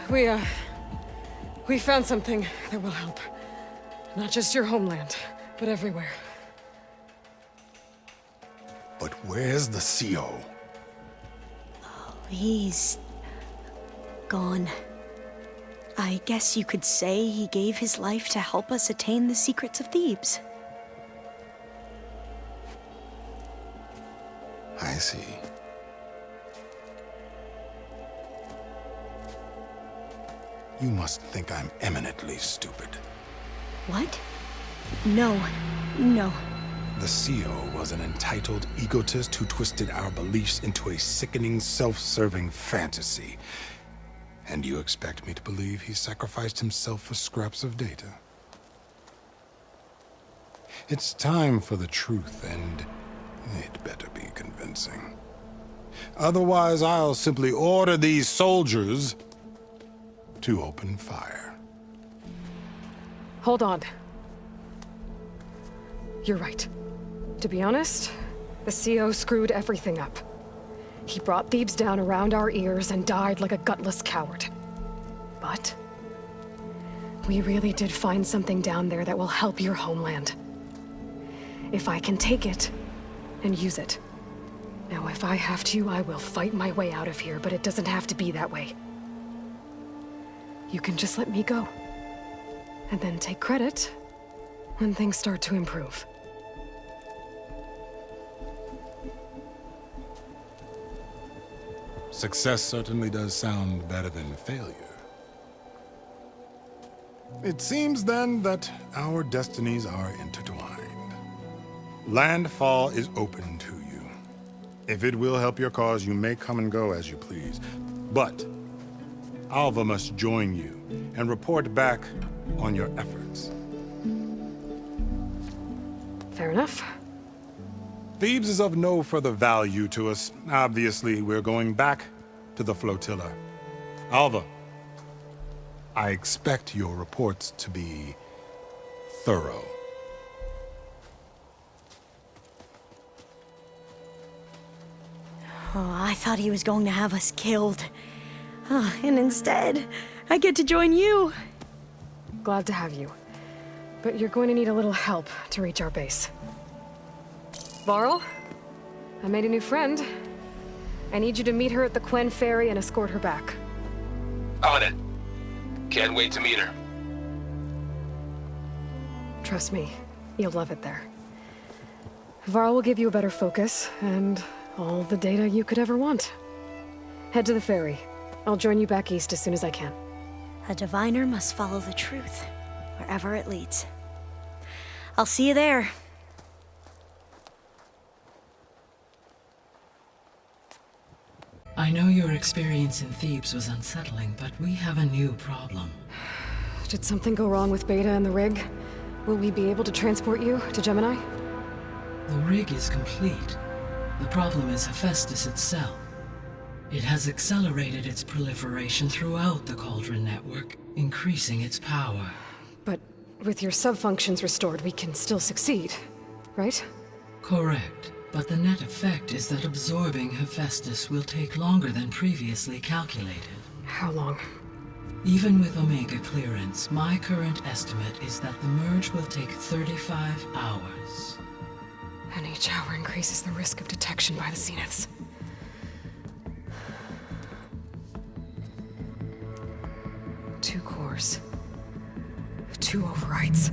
We found something that will help. Not just your homeland, but everywhere. But where's the CO? He's gone. I guess you could say he gave his life to help us attain the secrets of Thebes. I see. You must think I'm eminently stupid. What? No. No. The CO was an entitled egotist who twisted our beliefs into a sickening, self-serving fantasy. And you expect me to believe he sacrificed himself for scraps of data? It's time for the truth, and it better be convincing. Otherwise, I'll simply order these soldiers to open fire. Hold on. You're right. To be honest, the CO screwed everything up. He brought Thebes down around our ears and died like a gutless coward. But we really did find something down there that will help your homeland. If I can take it and use it. Now, if I have to, I will fight my way out of here, but it doesn't have to be that way. You can just let me go. And then take credit when things start to improve. Success certainly does sound better than failure. It seems then that our destinies are intertwined. Landfall is open to you. If it will help your cause, you may come and go as you please. But Alva must join you and report back on your efforts. Fair enough. Thebes is of no further value to us. Obviously, we're going back to the flotilla. Alva, I expect your reports to be thorough. Oh, I thought he was going to have us killed. Oh, and instead, I get to join you. Glad to have you. But you're going to need a little help to reach our base. Varl, I made a new friend. I need you to meet her at the Quen Ferry and escort her back. On it. Can't wait to meet her. Trust me, you'll love it there. Varl will give you a better focus, and all the data you could ever want. Head to the ferry. I'll join you back east as soon as I can. A diviner must follow the truth, wherever it leads. I'll see you there. I know your experience in Thebes was unsettling, but we have a new problem. Did something go wrong with Beta and the rig? Will we be able to transport you to Gemini? The rig is complete. The problem is Hephaestus itself. It has accelerated its proliferation throughout the Cauldron network, increasing its power. But with your sub-functions restored, we can still succeed, right? Correct. But the net effect is that absorbing Hephaestus will take longer than previously calculated. How long? Even with Omega clearance, my current estimate is that the merge will take 35 hours. And each hour increases the risk of detection by the Zeniths. Two cores. Two overrides.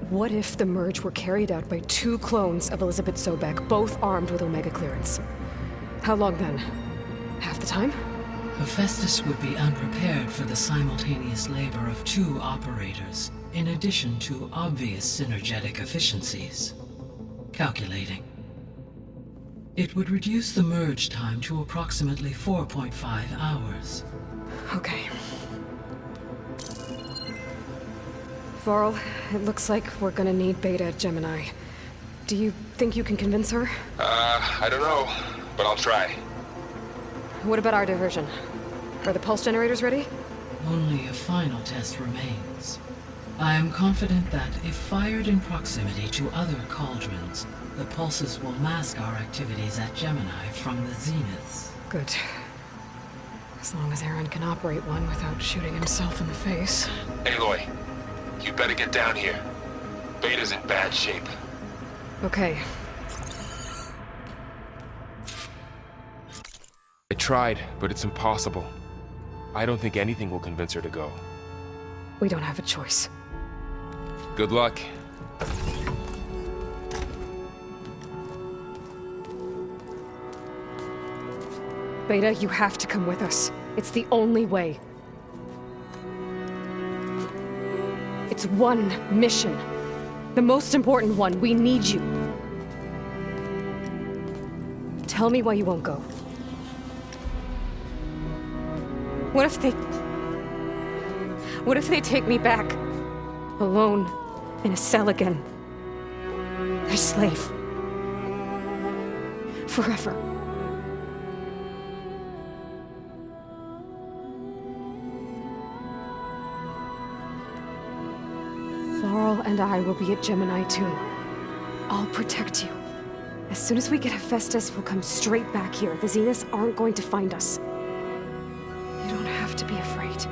What if the merge were carried out by two clones of Elizabeth Sobek, both armed with Omega clearance? How long then? Half the time? Hephaestus would be unprepared for the simultaneous labor of two operators, in addition to obvious synergetic efficiencies. Calculating. It would reduce the merge time to approximately 4.5 hours. Okay. Varl, it looks like we're gonna need Beta at Gemini. Do you think you can convince her? I don't know, but I'll try. What about our diversion? Are the pulse generators ready? Only a final test remains. I am confident that if fired in proximity to other cauldrons, the pulses will mask our activities at Gemini from the zeniths. Good. As long as Aaron can operate one without shooting himself in the face. Aloy, you better get down here. Beta's in bad shape. Okay. I tried, but it's impossible. I don't think anything will convince her to go. We don't have a choice. Good luck. Beta, you have to come with us. It's the only way. It's one mission. The most important one. We need you. Tell me why you won't go. What if they take me back? Alone, in a cell again. Their slave. Forever. Laurel and I will be at Gemini too. I'll protect you. As soon as we get Hephaestus, we'll come straight back here. The Zeniths aren't going to find us. You don't have to be afraid.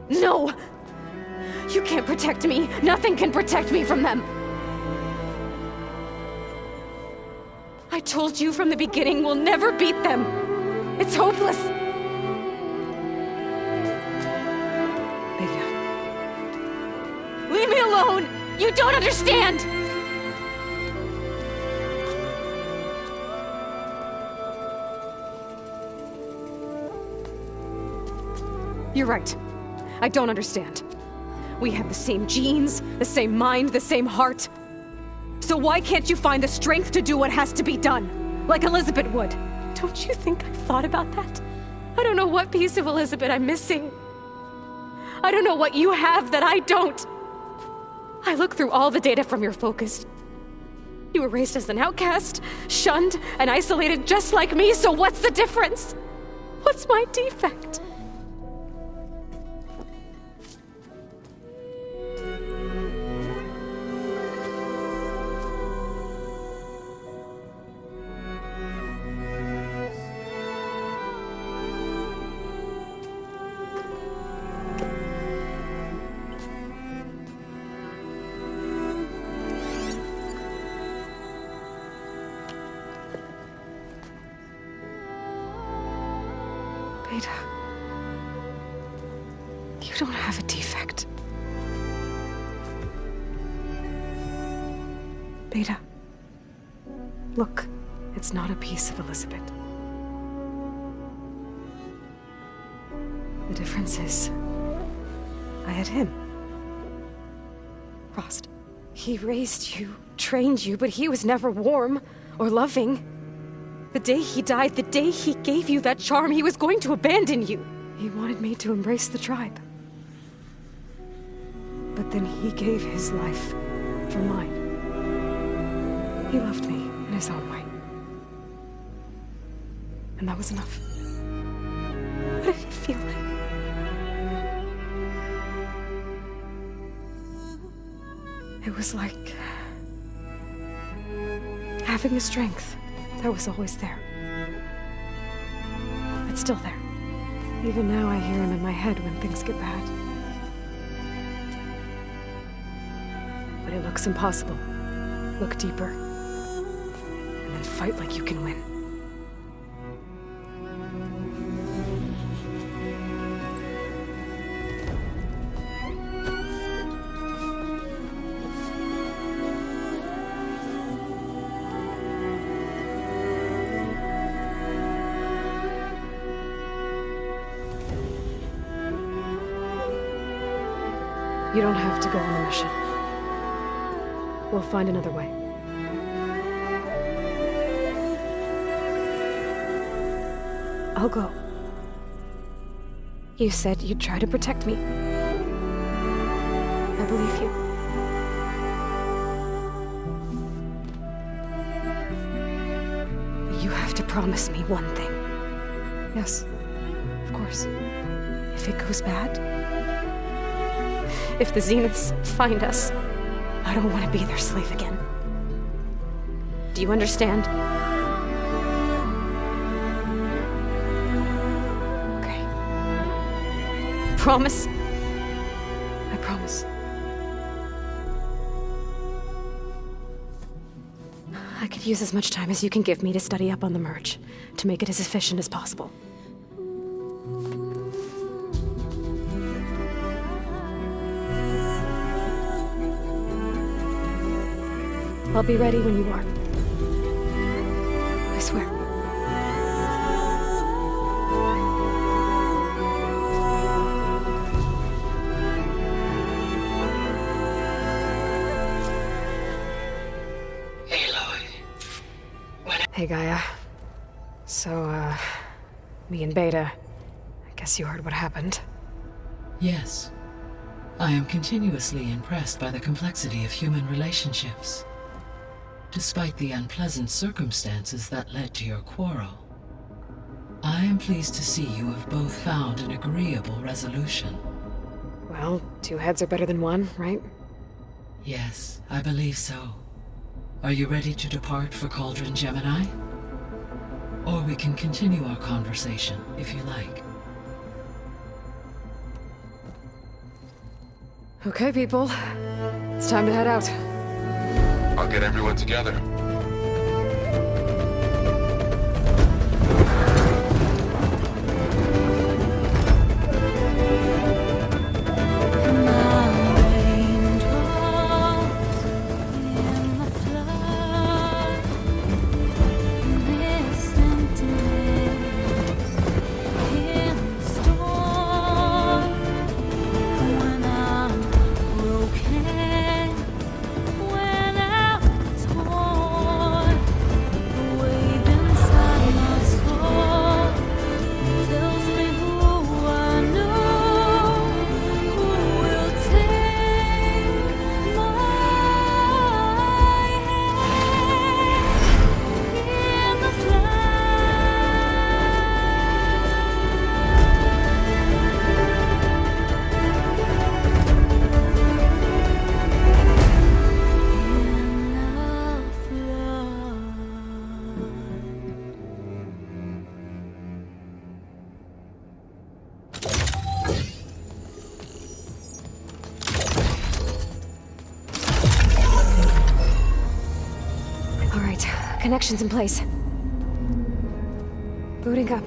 No! You can't protect me! Nothing can protect me from them! I told you from the beginning, we'll never beat them! It's hopeless! Beta. Leave me alone! You don't understand! You're right. I don't understand. We have the same genes, the same mind, the same heart. So why can't you find the strength to do what has to be done? Like Elizabeth would. Don't you think I've thought about that? I don't know what piece of Elizabeth I'm missing. I don't know what you have that I don't. I look through all the data from your focus. You were raised as an outcast, shunned, and isolated just like me, so what's the difference? What's my defect? Beta, you don't have a defect. Beta, look, it's not a piece of Elizabeth. The difference is, I had him. Frost. He raised you, trained you, but he was never warm or loving. The day he died, the day he gave you that charm, he was going to abandon you. He wanted me to embrace the tribe. But then he gave his life for mine. He loved me in his own way. And that was enough. What did it feel like? It was like having the strength that was always there. It's still there. Even now I hear him in my head when things get bad. But it looks impossible. Look deeper. And then fight like you can win. You don't have to go on the mission. We'll find another way. I'll go. You said you'd try to protect me. I believe you. But you have to promise me one thing. Yes, of course. If it goes bad, if the Zeniths find us, I don't want to be their slave again. Do you understand? promise? I promise. I could use as much time as you can give me to study up on the merge, to make it as efficient as possible. I'll be ready when you are. I swear. Hey, Gaia. So, me and Beta, I guess you heard what happened. Yes. I am continuously impressed by the complexity of human relationships. Despite the unpleasant circumstances that led to your quarrel, I am pleased to see you have both found an agreeable resolution. Well, two heads are better than one, right? Yes, I believe so. Are you ready to depart for Cauldron Gemini? Or we can continue our conversation, if you like. Okay, people. It's time to head out. I'll get everyone together. Connections in place. Booting up.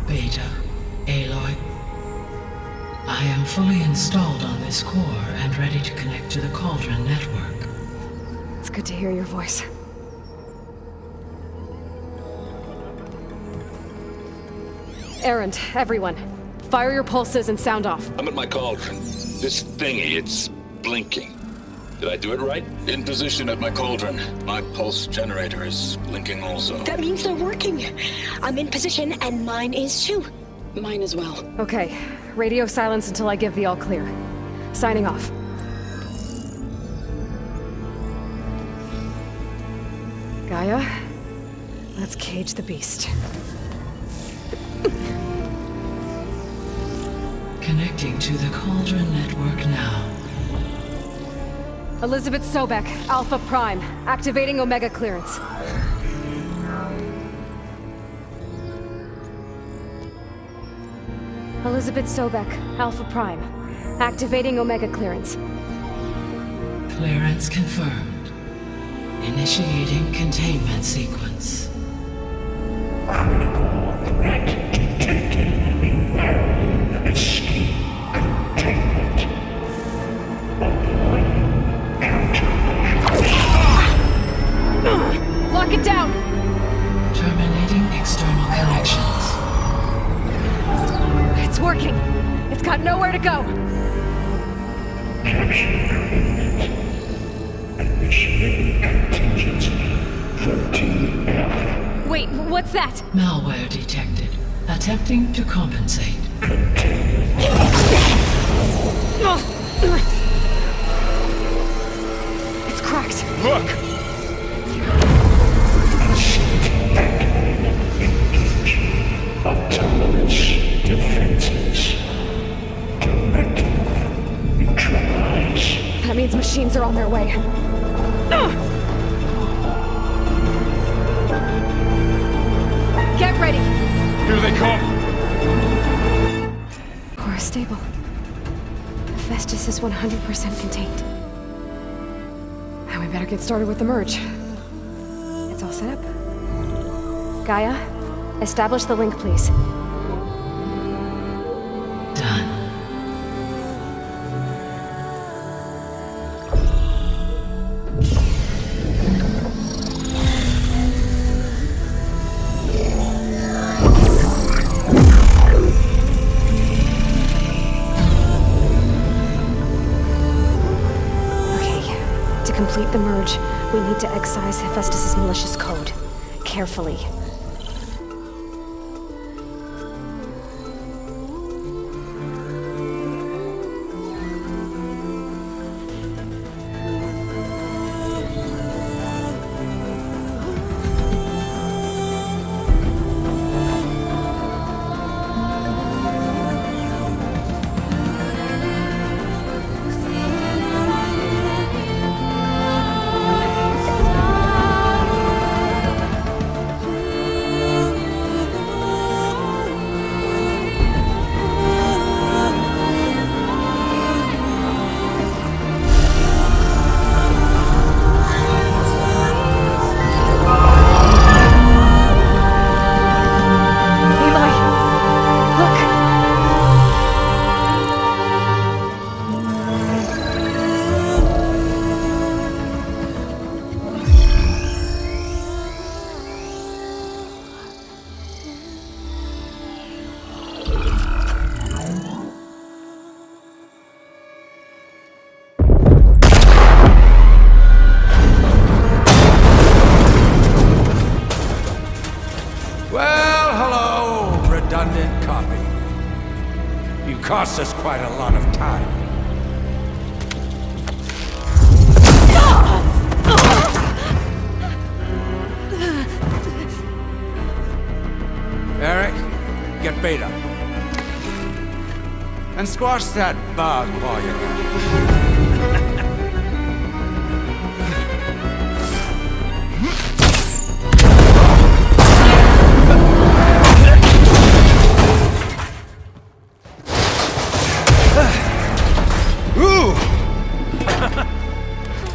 Beta, Aloy. I am fully installed on this core and ready to connect to the Cauldron network. It's good to hear your voice. Errand, everyone. Fire your pulses and sound off. I'm at my cauldron. This thingy, it's blinking. Did I do it right? In position at my cauldron. My pulse generator is blinking also. That means they're working. I'm in position, and mine is too. Mine as well. Okay. Radio silence until I give the all clear. Signing off. Gaia, let's cage the beast. Connecting to the Cauldron network now. Elizabeth Sobek, Alpha Prime, activating Omega clearance. Elizabeth Sobek, Alpha Prime, activating Omega clearance. Clearance confirmed. Initiating containment sequence. Critical threat detected. Invalid escape containment. Applying countermeasures. Lock it down! Terminating external connections. It's working! It's got nowhere to go! Capture commitment. Initiating contingency 13F. Wait, what's that? Malware detected. Attempting to compensate. It's cracked. Look! Engaging autonomous defenses. Directive neutralize. That means machines are on their way. Get ready! Here they come! Core stable. Hephaestus is 100% contained. Now we better get started with the merge. It's all set up. Gaia, establish the link, please. Done. To complete the merge, we need to excise Hephaestus' malicious code. Carefully. Cost us quite a lot of time. Eric, get Beta. And squash that bug while you're at it.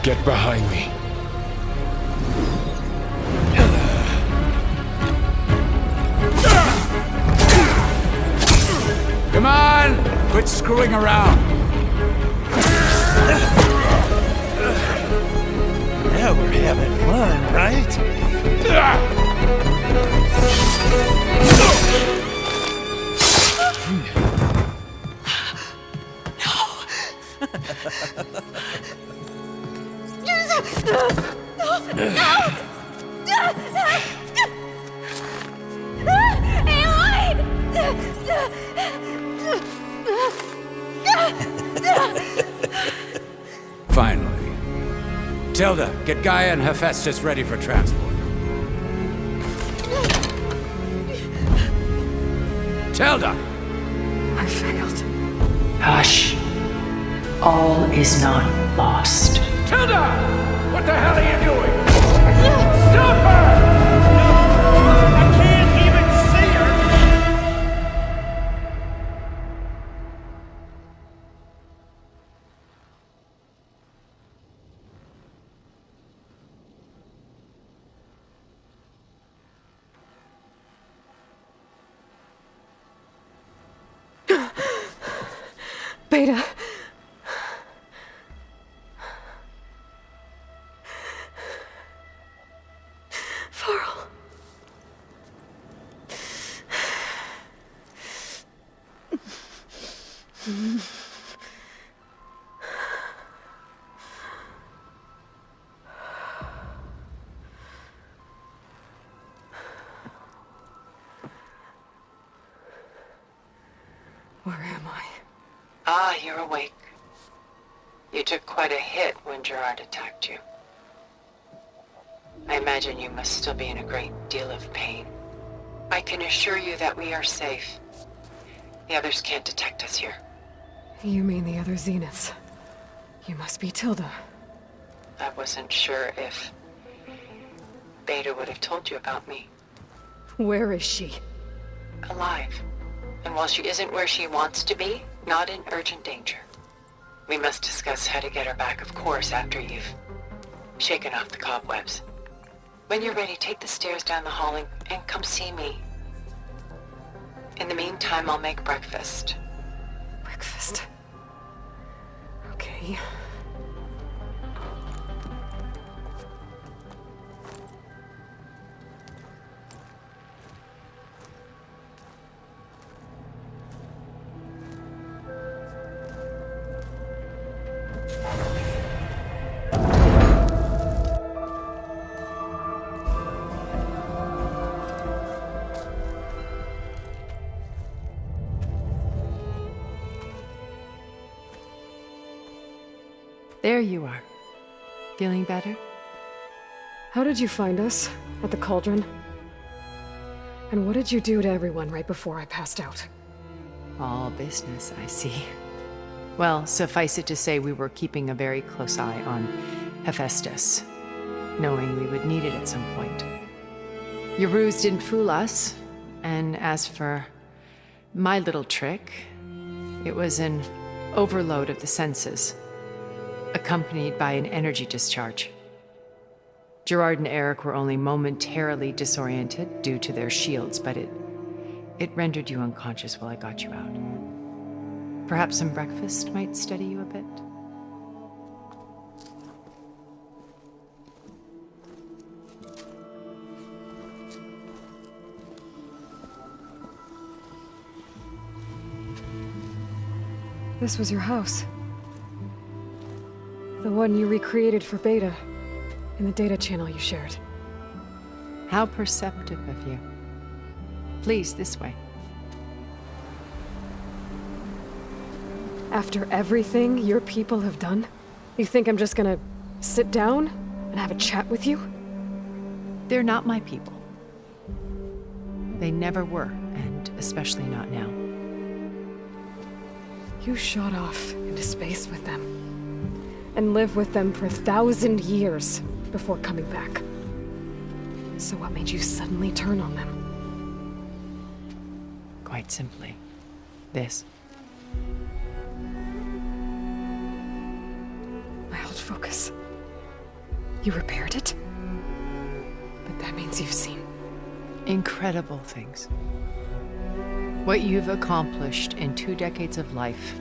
Get behind me. Come on! Quit screwing around. Now we're having fun, right? Finally. Tilda, get Gaia and Hephaestus ready for transport. Tilda! I failed. Hush. All is not lost. Tilda! What the hell are you doing? Stop her! I can't even see her! Beta. Farrell. Where am I? Ah, you're awake. You took quite a hit when Gerard attacked you. I imagine you must still be in a great deal of pain. I can assure you that we are safe. The others can't detect us here. You mean the other Zeniths? You must be Tilda. I wasn't sure if Beta would have told you about me. Where is she? alive. And while she isn't where she wants to be, not in urgent danger. We must discuss how to get her back, of course, after you've shaken off the cobwebs. When you're ready, take the stairs down the hall and come see me. In the meantime, I'll make breakfast. Breakfast. Okay. There you are. Feeling better? How did you find us? At the cauldron? And what did you do to everyone right before I passed out? All business, I see. Well, suffice it to say we were keeping a very close eye on Hephaestus, knowing we would need it at some point. Your ruse didn't fool us, and as for my little trick, it was an overload of the senses, accompanied by an energy discharge. Gerard and Eric were only momentarily disoriented due to their shields, but it rendered you unconscious while I got you out. Perhaps some breakfast might steady you a bit? This was your house. The one you recreated for Beta, in the data channel you shared. How perceptive of you. Please, this way. After everything your people have done, you think I'm just gonna sit down and have a chat with you? They're not my people. They never were, and especially not now. You shot off into space with them, and lived with them for 1,000 years before coming back. So what made you suddenly turn on them? Quite simply, this. My old focus. You repaired it? But that means you've seen incredible things. What you've accomplished in 2 decades of life.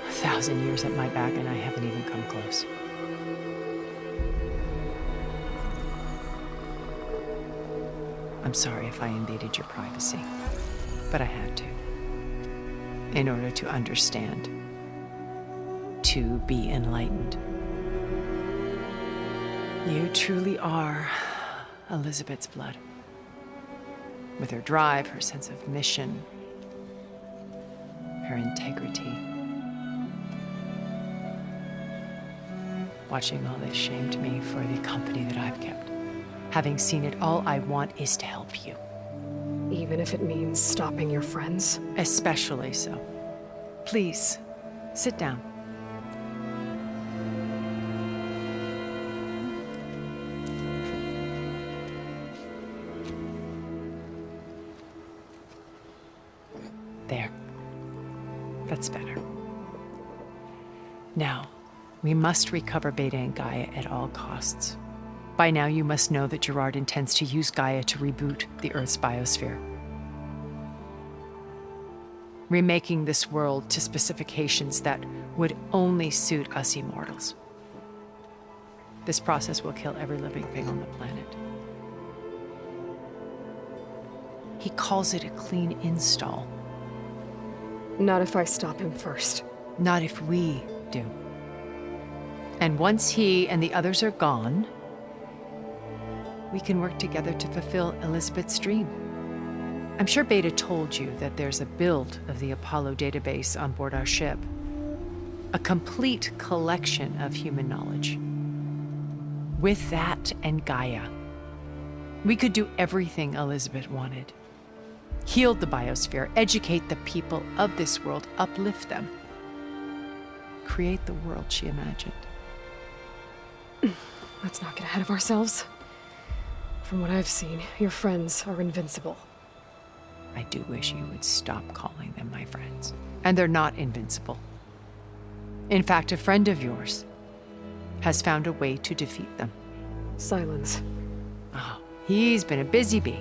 A 1,000 years at my back, and I haven't even come close. I'm sorry if I invaded your privacy, but I had to. In order to understand. To be enlightened. You truly are Elizabeth's blood. With her drive, her sense of mission, her integrity. Watching all this shamed me for the company that I've kept. Having seen it, all I want is to help you. Even if it means stopping your friends? Especially so. Please, sit down. There. That's better. Now, we must recover Beta and Gaia at all costs. By now, you must know that Gerard intends to use Gaia to reboot the Earth's biosphere. Remaking this world to specifications that would only suit us immortals. This process will kill every living thing on the planet. He calls it a clean install. Not if I stop him first. Not if we do. And once he and the others are gone, we can work together to fulfill Elizabeth's dream. I'm sure Beta told you that there's a build of the Apollo database on board our ship. A complete collection of human knowledge. With that and Gaia, we could do everything Elizabeth wanted. Heal the biosphere, educate the people of this world, uplift them. Create the world she imagined. Let's not get ahead of ourselves. From what I've seen, your friends are invincible. I do wish you would stop calling them my friends. And they're not invincible. In fact, a friend of yours has found a way to defeat them. Silence. Oh, he's been a busy bee,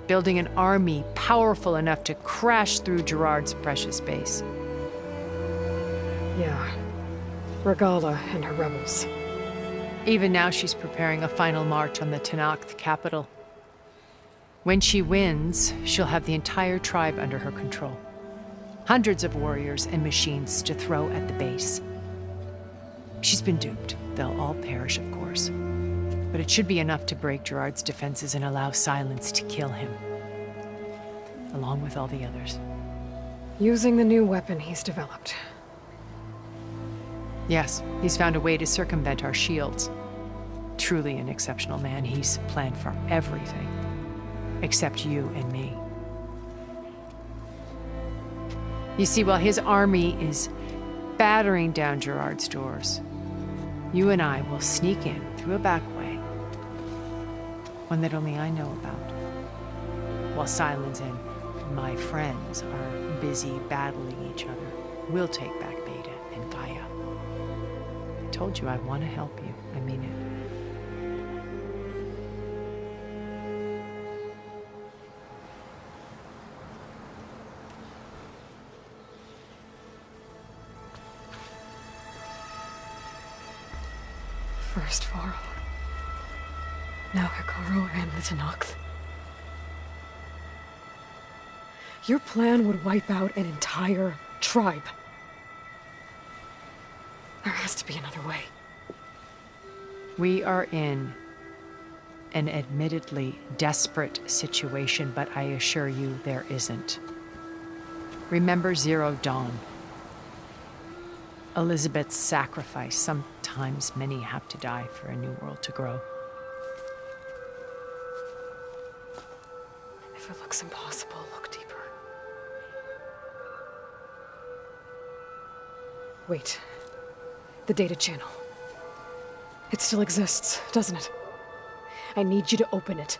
building an army powerful enough to crash through Gerard's precious base. Yeah. Regala and her rebels. Even now she's preparing a final march on the Tenakth capital. When she wins, she'll have the entire tribe under her control. Hundreds of warriors and machines to throw at the base. She's been duped. They'll all perish, of course. But it should be enough to break Gerard's defenses and allow Silence to kill him. Along with all the others. Using the new weapon he's developed. Yes, he's found a way to circumvent our shields. Truly an exceptional man. He's planned for everything. Except you and me. You see, while his army is battering down Gerard's doors, you and I will sneak in through a back way. One that only I know about. While Silence and my friends are busy battling each other, we'll take back Beta and Gaia. I told you I want to help you. I mean it. First Varl. Now Hikaru and the Tenakth. Your plan would wipe out an entire tribe. There has to be another way. We are in an admittedly desperate situation, but I assure you there isn't. Remember Zero Dawn. Elizabeth's sacrifice. Sometimes many have to die for a new world to grow. If it looks impossible, look deeper. Wait. The data channel. It still exists, doesn't it? I need you to open it.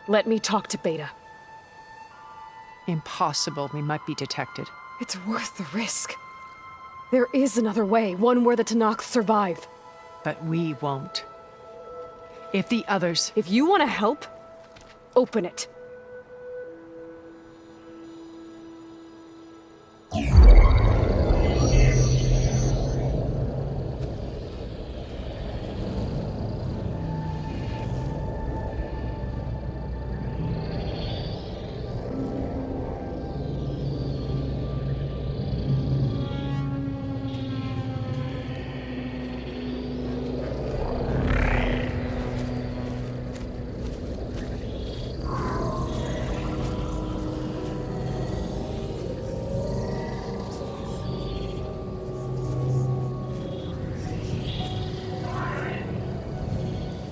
Let me talk to Beta. Impossible. We might be detected. It's worth the risk. There is another way, one where the Tenakth survive. But we won't. If the others... If you want to help, open it.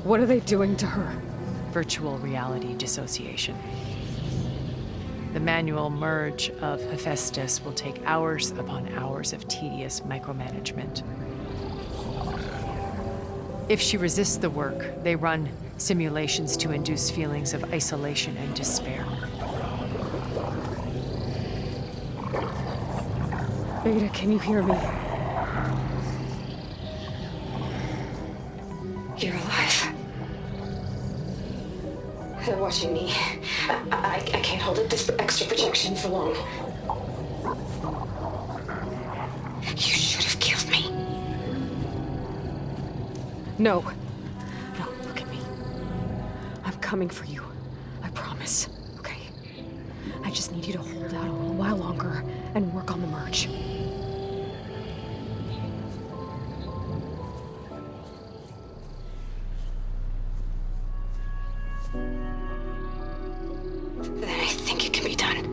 What are they doing to her? Virtual reality dissociation. The manual merge of Hephaestus will take hours upon hours of tedious micromanagement. If she resists the work, they run simulations to induce feelings of isolation and despair. Beta, can you hear me? You're alive. They're watching me. I can't hold up this extra protection for long. You should have killed me. No. No, look at me. I'm coming for you. I promise. Okay? I just need you to hold out a little while longer and work on the merge. Then I think it can be done.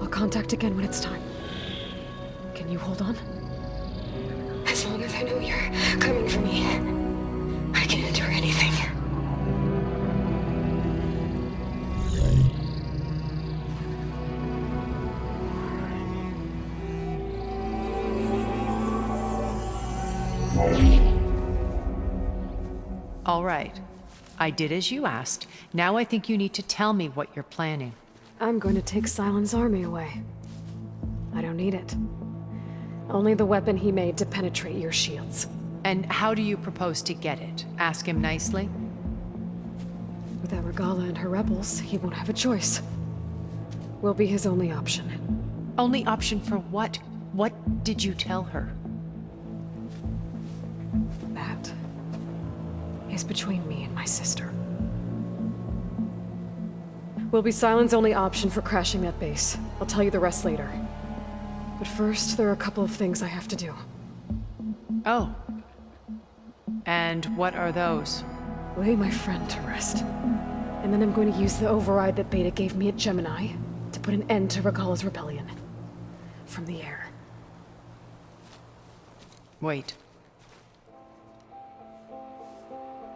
I'll contact again when it's time. Can you hold on? As long as I know you're coming for me, I can endure anything. All right. I did as you asked. Now I think you need to tell me what you're planning. I'm going to take Sylens' army away. I don't need it. Only the weapon he made to penetrate your shields. And how do you propose to get it? Ask him nicely? Without Regalla and her rebels, he won't have a choice. We'll be his only option. Only option for what? What did you tell her? That is between me and my sister. Will be Sylens' only option for crashing that base. I'll tell you the rest later. But first, there are a couple of things I have to do. Oh. And what are those? Lay my friend to rest. And then I'm going to use the override that Beta gave me at Gemini to put an end to Regalla's rebellion. From the air. Wait.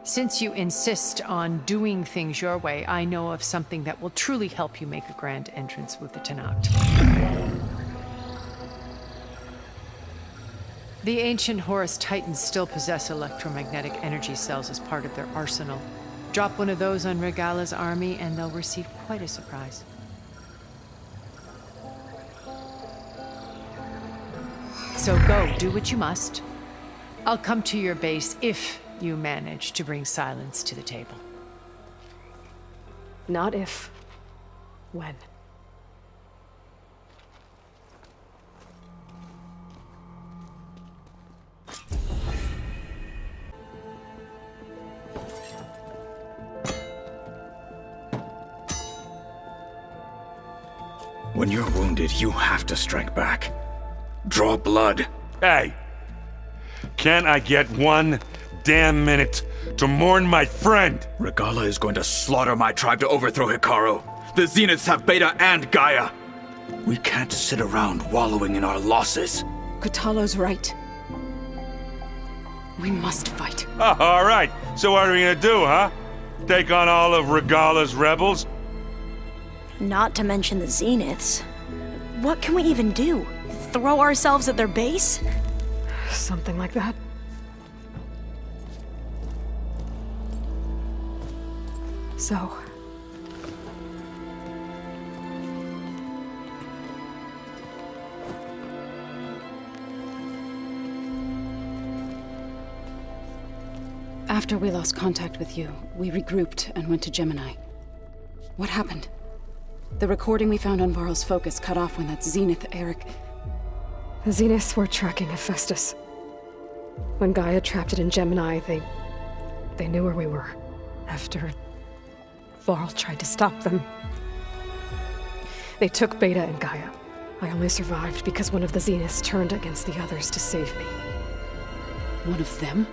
Since you insist on doing things your way, I know of something that will truly help you make a grand entrance with the Tenakth. The ancient Horus Titans still possess electromagnetic energy cells as part of their arsenal. Drop one of those on Regalla's army and they'll receive quite a surprise. So go, do what you must. I'll come to your base if you manage to bring Sylens to the table. Not if. When. When you're wounded, you have to strike back. Draw blood. Hey! Can't I get one damn minute to mourn my friend? Regalla is going to slaughter my tribe to overthrow Hikaru. The Zeniths have Beta and Gaia. We can't sit around wallowing in our losses. Kotallo's right. We must fight. Oh, all right. So what are we gonna do, huh? Take on all of Regalla's rebels? Not to mention the Zeniths. What can we even do? Throw ourselves at their base? Something like that. So... After we lost contact with you, we regrouped and went to Gemini. What happened? The recording we found on Varl's focus cut off when that Zenith, Eric... The Zeniths were tracking Hephaestus. When Gaia trapped it in Gemini, they knew where we were. After Varl tried to stop them. They took Beta and Gaia. I only survived because one of the Zeniths turned against the others to save me. One of them?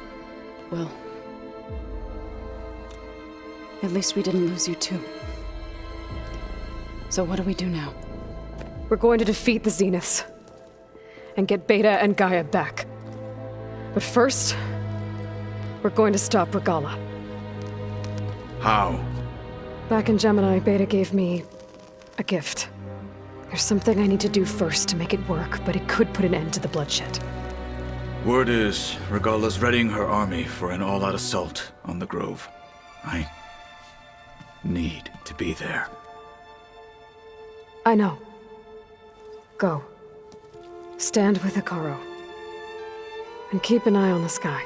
Well... at least we didn't lose you too. So what do we do now? We're going to defeat the Zeniths. And get Beta and Gaia back. But first, we're going to stop Regalla. How? Back in Gemini, Beta gave me a gift. There's something I need to do first to make it work, but it could put an end to the bloodshed. Word is, Regalla's readying her army for an all-out assault on the Grove. I need to be there. I know. Go. Stand with Hikaru. And keep an eye on the sky.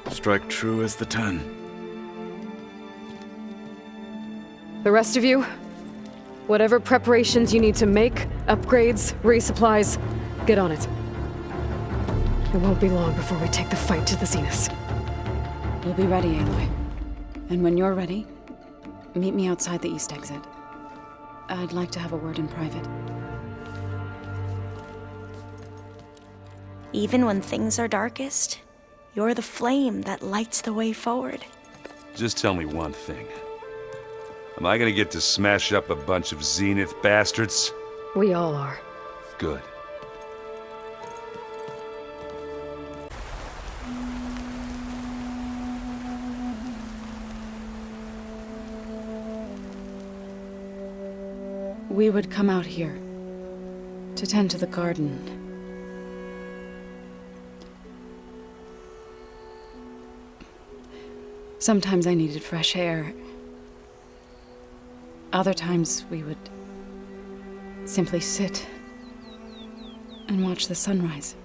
Strike true as the 10. The rest of you, whatever preparations you need to make, upgrades, resupplies, get on it. It won't be long before we take the fight to the Zeniths. We'll be ready, Aloy. And when you're ready, meet me outside the east exit. I'd like to have a word in private. Even when things are darkest, you're the flame that lights the way forward. Just tell me one thing. Am I gonna get to smash up a bunch of Zenith bastards? We all are. Good. We would come out here to tend to the garden. Sometimes I needed fresh air. Other times we would simply sit and watch the sunrise.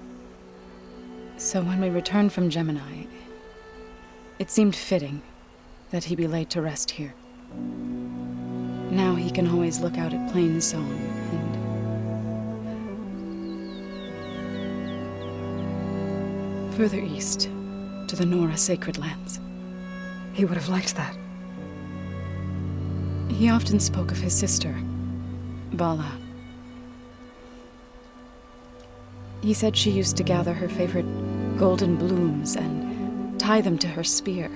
So when we returned from Gemini, it seemed fitting that he be laid to rest here. Now he can always look out at Plain Song and further east to the Nora Sacred Lands. He would have liked that. He often spoke of his sister, Bala. He said she used to gather her favorite golden blooms and tie them to her spear.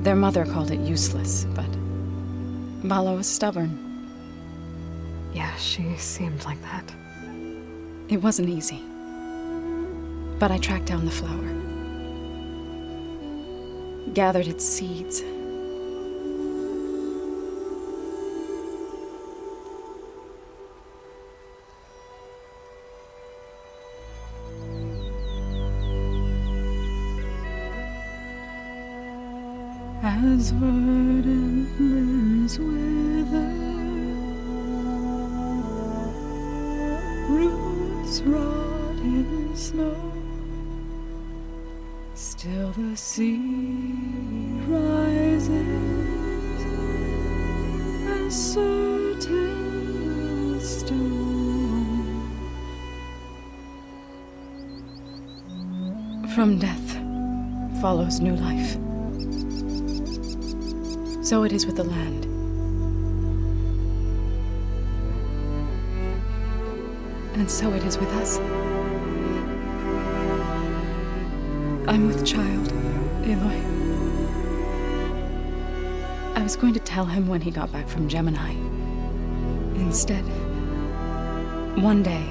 Their mother called it useless, but Bala was stubborn. Yeah, she seemed like that. It wasn't easy. But I tracked down the flower. Gathered its seeds. As verdant limbs wither, roots rot in snow, still the sea rises, as certain as stone. From death follows new life. So it is with the land. And so it is with us. I'm with child, Aloy. I was going to tell him when he got back from Gemini. Instead, one day,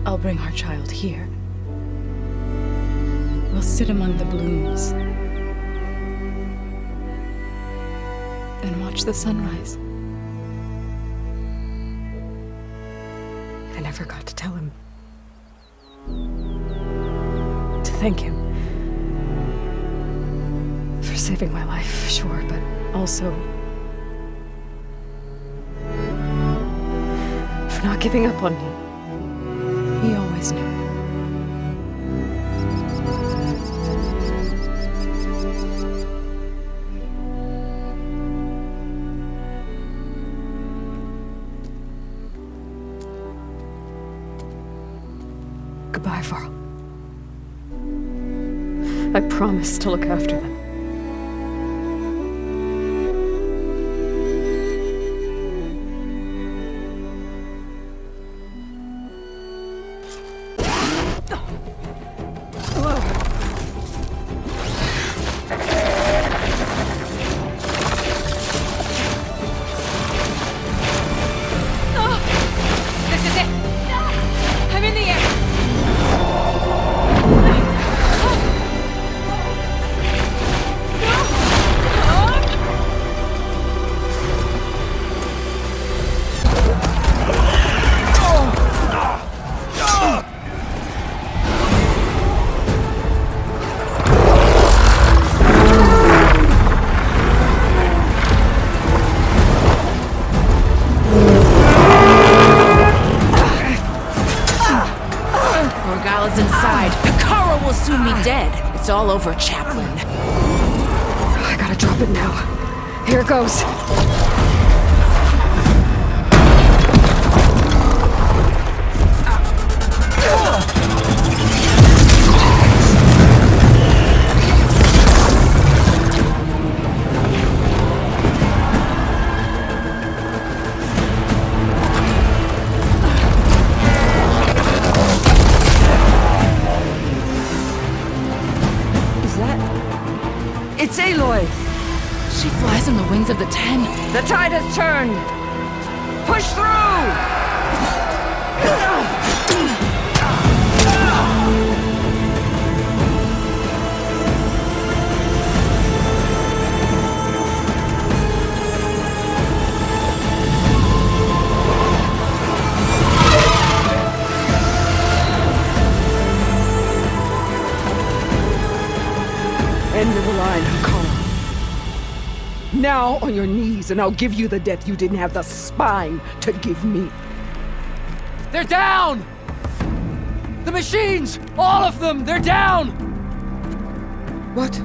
I'll bring our child here. We'll sit among the blooms and watch the sunrise. I never got to tell him. To thank him. For saving my life, sure, but also for not giving up on me. He always knew. Goodbye, Varl. I promise to look after them. This is it! I'm in the air! Morgala's inside. Hikara will soon be dead. It's all over, Chaplain. I gotta drop it now. Here goes. It's Aloy! She flies on the wings of the 10. The tide has turned! Push through! End of the line, Hikara. now on your knees, and I'll give you the death you didn't have the spine to give me. They're down! The machines! All of them! They're down! What?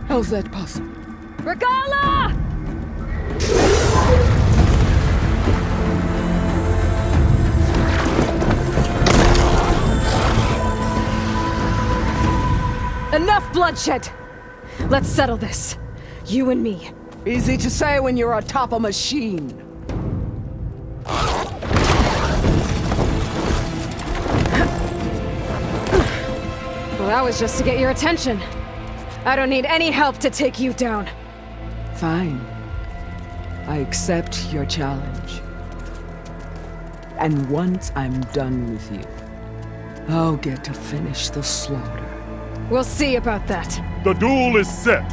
How's that possible? Regala! Enough bloodshed! Let's settle this. You and me. Easy to say when you're atop a machine. Well, that was just to get your attention. I don't need any help to take you down. Fine. I accept your challenge. And once I'm done with you, I'll get to finish the slaughter. We'll see about that. The duel is set.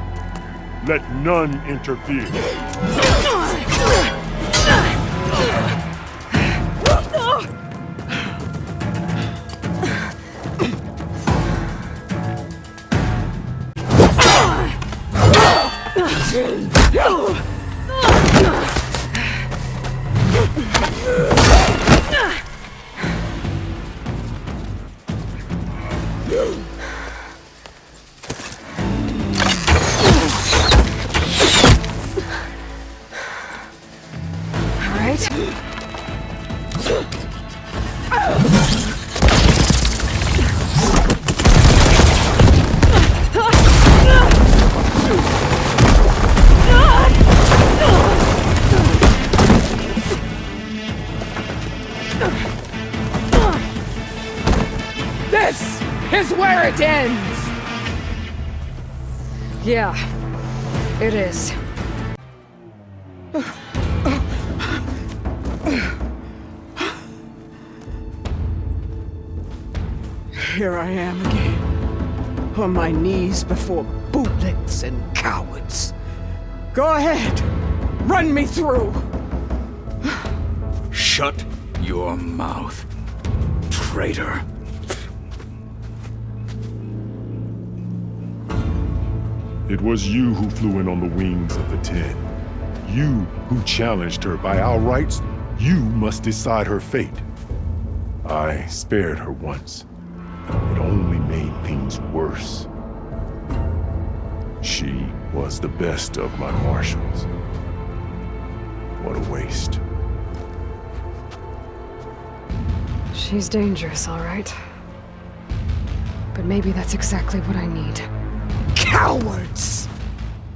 Let none interfere. This is where it ends! Yeah, it is. Here I am again, on my knees before bootlets and cowards. Go ahead, run me through! Shut your mouth, traitor. It was you who flew in on the wings of the 10. You who challenged her. By our rights, you must decide her fate. I spared her once. It only made things worse. She was the best of my marshals. What a waste. She's dangerous, all right. But maybe that's exactly what I need. Cowards!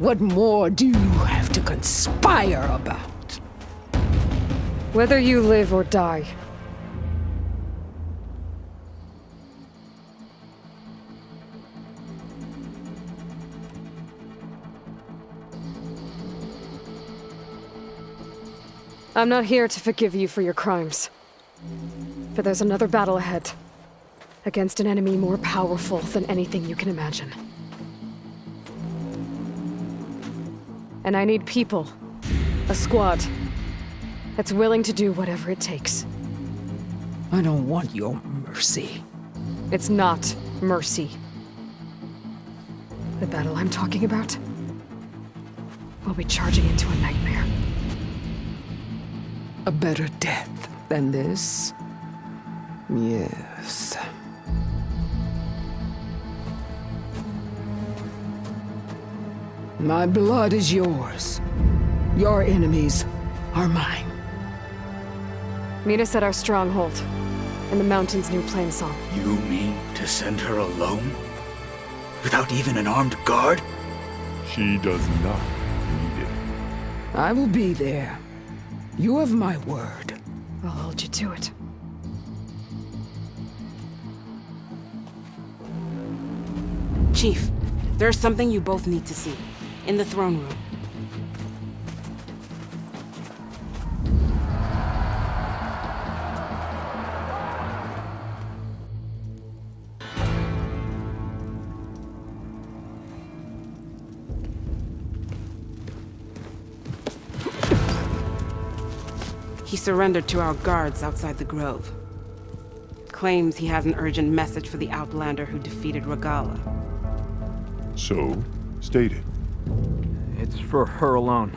What more do you have to conspire about? Whether you live or die. I'm not here to forgive you for your crimes. But there's another battle ahead. Against an enemy more powerful than anything you can imagine. And I need people. A squad. That's willing to do whatever it takes. I don't want your mercy. It's not mercy. The battle I'm talking about will be charging into a nightmare. A better death than this? Yes. My blood is yours. Your enemies are mine. Meet us at our stronghold, in the mountains near Plainsong. You mean to send her alone? Without even an armed guard? She does not need it. I will be there. You have my word. I'll hold you to it. Chief, there's something you both need to see. In the throne room. He surrendered to our guards outside the grove. Claims he has an urgent message for the Outlander who defeated Regala. So, state it. It's for her alone.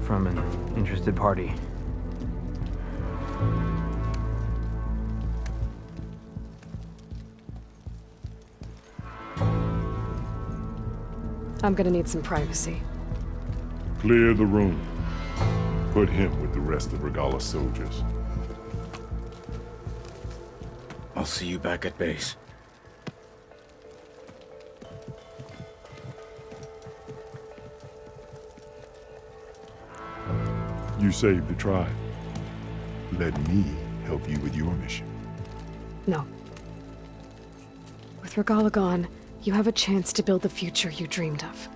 from an interested party. I'm gonna need some privacy. Clear the room. Put him with the rest of Regalla's soldiers. I'll see you back at base. You saved the tribe. Let me help you with your mission. No. With Regalla gone, you have a chance to build the future you dreamed of.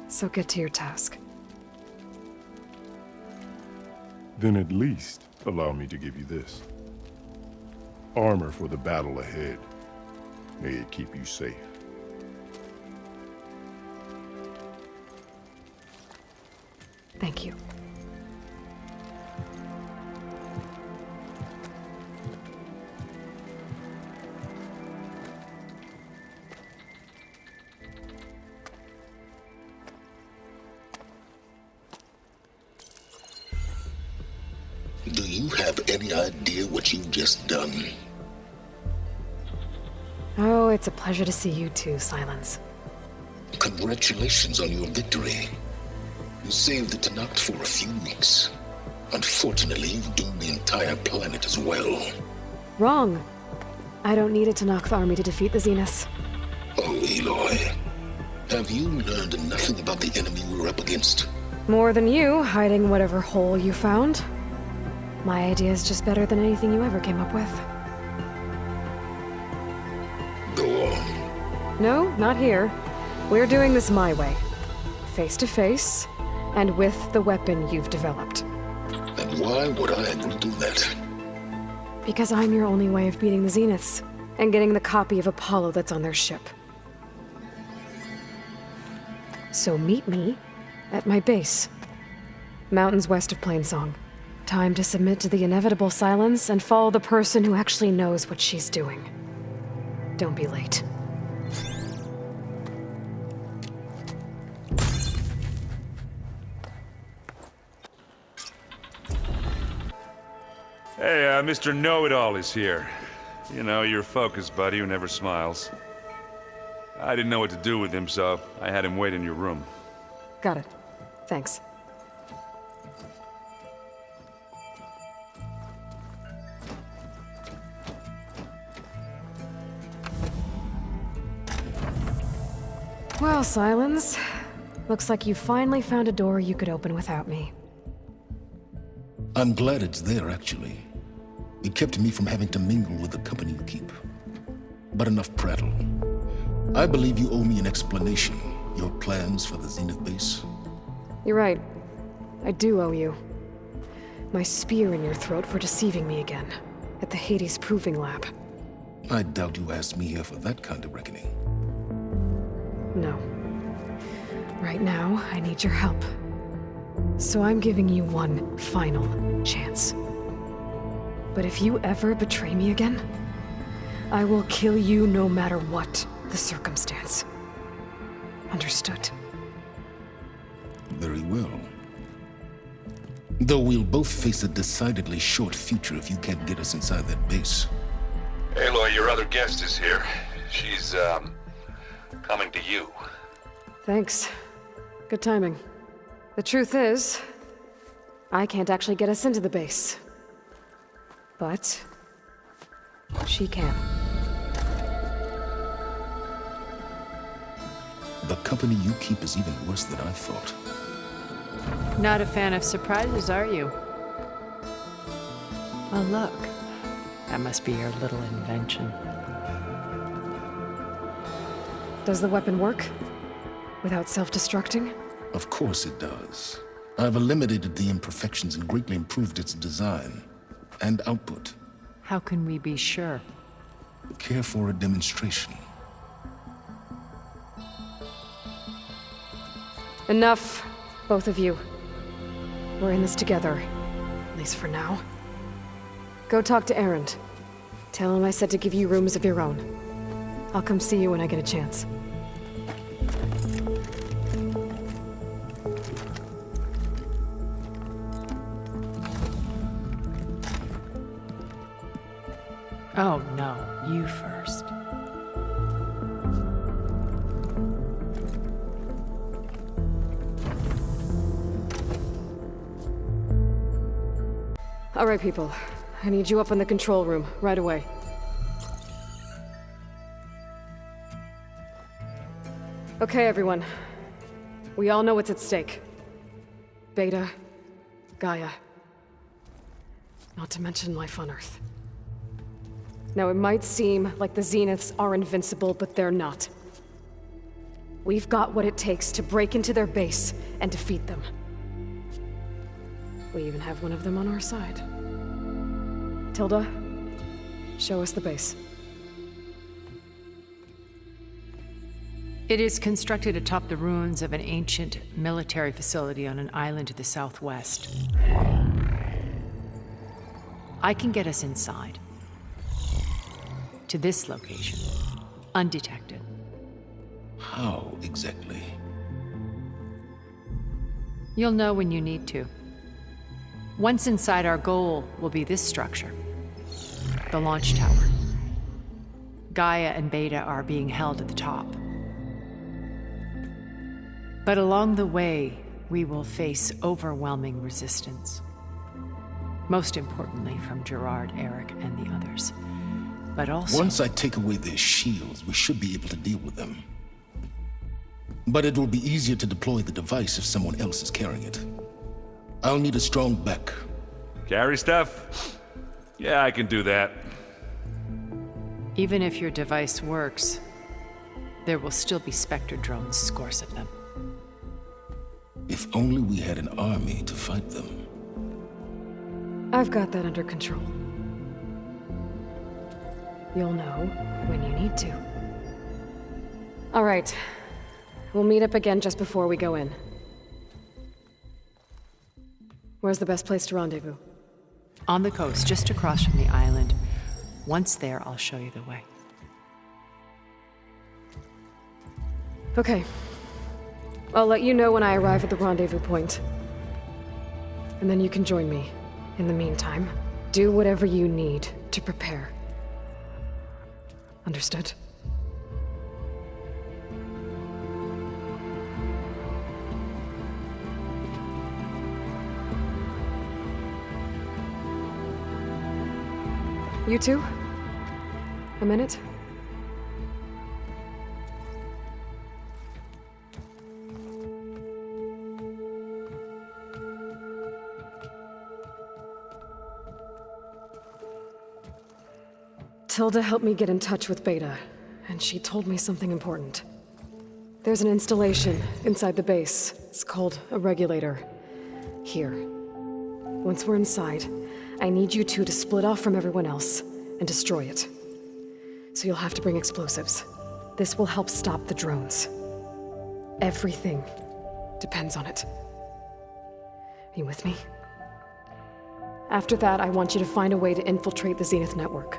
So get to your task. Then at least allow me to give you this. Armor for the battle ahead. May it keep you safe. Thank you. Do you have any idea what you've just done? Oh, it's a pleasure to see you too, Silence. Congratulations on your victory. You saved the Tenakth for a few weeks. Unfortunately, you've doomed the entire planet as well. Wrong. I don't need a Tenakth army to defeat the Zeniths. Oh, Aloy. Have you learned nothing about the enemy we're up against? More than you, hiding whatever hole you found. My idea is just better than anything you ever came up with. Go on. No, not here. We're doing this my way. Face to face, and with the weapon you've developed. And why would I agree to that? Because I'm your only way of beating the Zeniths, and getting the copy of Apollo that's on their ship. So meet me at my base. Mountains west of Plainsong. Time to submit to the inevitable silence and follow the person who actually knows what she's doing. Don't be late. Hey, Mr. Know-It-All is here. You know, your focus buddy who never smiles. I didn't know what to do with him, so I had him wait in your room. Got it. Thanks. Well, Silence. Looks like you finally found a door you could open without me. I'm glad it's there, actually. It kept me from having to mingle with the company you keep. But enough prattle. I believe you owe me an explanation. Your plans for the Zenith base? You're right. I do owe you. My spear in your throat for deceiving me again. At the Hades Proving Lab. I doubt you asked me here for that kind of reckoning. No. Right now, I need your help. So I'm giving you one final chance. But if you ever betray me again, I will kill you no matter what the circumstance. Understood? Very well. Though we'll both face a decidedly short future if you can't get us inside that base. Aloy, your other guest is here. She's, coming to you. Thanks. Good timing. The truth is, I can't actually get us into the base. But she can. The company you keep is even worse than I thought. Not a fan of surprises, are you? Oh, look. That must be your little invention. Does the weapon work? Without self-destructing? Of course it does. I've eliminated the imperfections and greatly improved its design and output. How can we be sure? Care for a demonstration? Enough, both of you. We're in this together, at least for now. Go talk to Erend. Tell him I said to give you rooms of your own. I'll come see you when I get a chance. Oh, no. You first. All right, people. I need you up in the control room, right away. Okay, everyone. We all know what's at stake. Beta, Gaia. Not to mention life on Earth. Now, it might seem like the Zeniths are invincible, but they're not. We've got what it takes to break into their base and defeat them. We even have one of them on our side. Tilda, show us the base. It is constructed atop the ruins of an ancient military facility on an island to the southwest. I can get us inside. To this location, undetected. How exactly? You'll know when you need to. Once inside, our goal will be this structure. The launch tower. Gaia and Beta are being held at the top. But along the way, we will face overwhelming resistance. Most importantly from Gerard, Eric, and the others. But also... Once I take away their shields, we should be able to deal with them. But it will be easier to deploy the device if someone else is carrying it. I'll need a strong back. Carry stuff? Yeah, I can do that. Even if your device works, there will still be Spectre drones, scores of them. If only we had an army to fight them. I've got that under control. You'll know when you need to. All right. We'll meet up again just before we go in. Where's the best place to rendezvous? On the coast, just across from the island. Once there, I'll show you the way. Okay. I'll let you know when I arrive at the rendezvous point. And then you can join me. In the meantime, do whatever you need to prepare. Understood? You two? A minute? Tilda helped me get in touch with Beta, and she told me something important. There's an installation inside the base. It's called a regulator. Here. Once we're inside, I need you two to split off from everyone else and destroy it. So you'll have to bring explosives. This will help stop the drones. Everything depends on it. Are you with me? After that, I want you to find a way to infiltrate the Zenith network.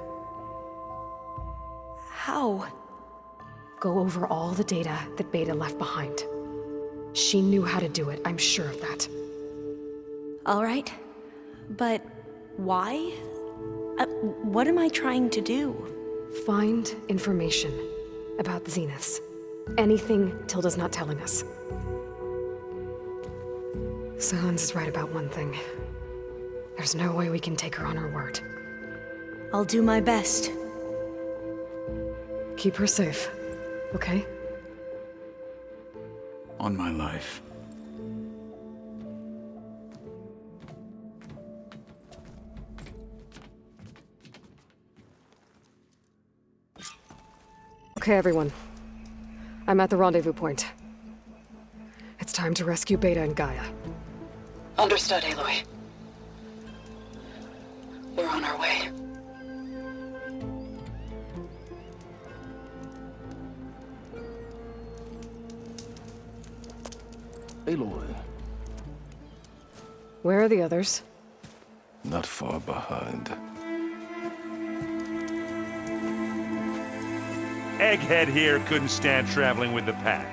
How? Go over all the data that Beta left behind. She knew how to do it, I'm sure of that. All right. But why? What am I trying to do? Find information about the Zeniths. Anything Tilda's not telling us. Sans is right about one thing. There's no way we can take her on her word. I'll do my best. Keep her safe, okay? On my life. Okay, everyone. I'm at the rendezvous point. It's time to rescue Beta and Gaia. Understood, Aloy. We're on our way. Aloy. Where are the others? Not far behind. Egghead here couldn't stand traveling with the pack.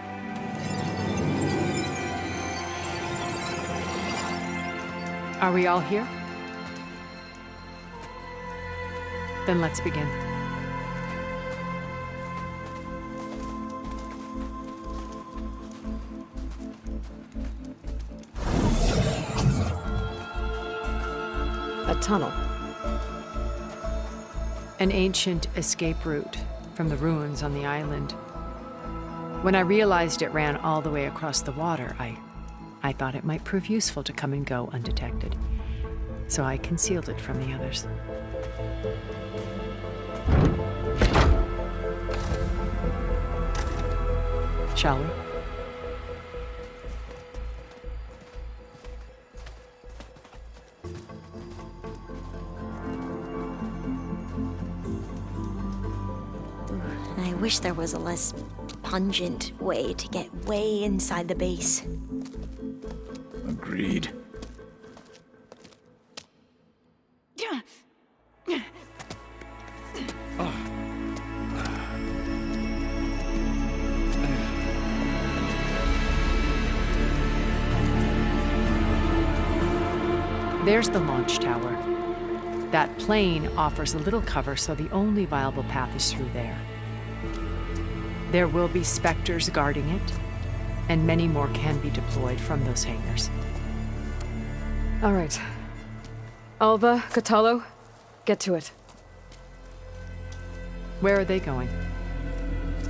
Are we all here? Then let's begin. A tunnel. An ancient escape route from the ruins on the island. When I realized it ran all the way across the water, I thought it might prove useful to come and go undetected. So I concealed it from the others. Shall we? I wish there was a less pungent way to get way inside the base. Agreed. There's the launch tower. That plane offers a little cover, so the only viable path is through there. There will be Spectres guarding it, and many more can be deployed from those hangars. All right. Alva, Catalo, get to it. Where are they going?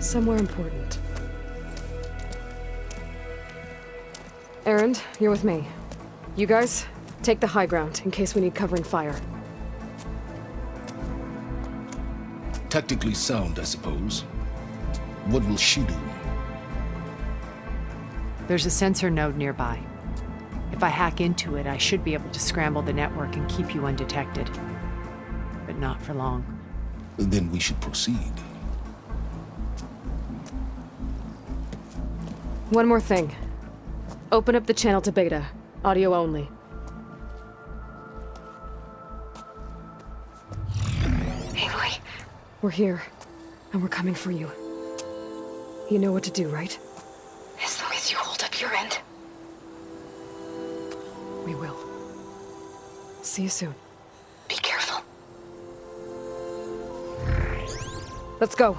Somewhere important. Erend, you're with me. You guys, take the high ground in case we need covering fire. Tactically sound, I suppose. What will she do? There's a sensor node nearby. If I hack into it, I should be able to scramble the network and keep you undetected. But not for long. Then we should proceed. One more thing. Open up the channel to Beta. Audio only. Aloy. We're here, and we're coming for you. You know what to do, right? As long as you hold up your end. We will. See you soon. Be careful. Let's go.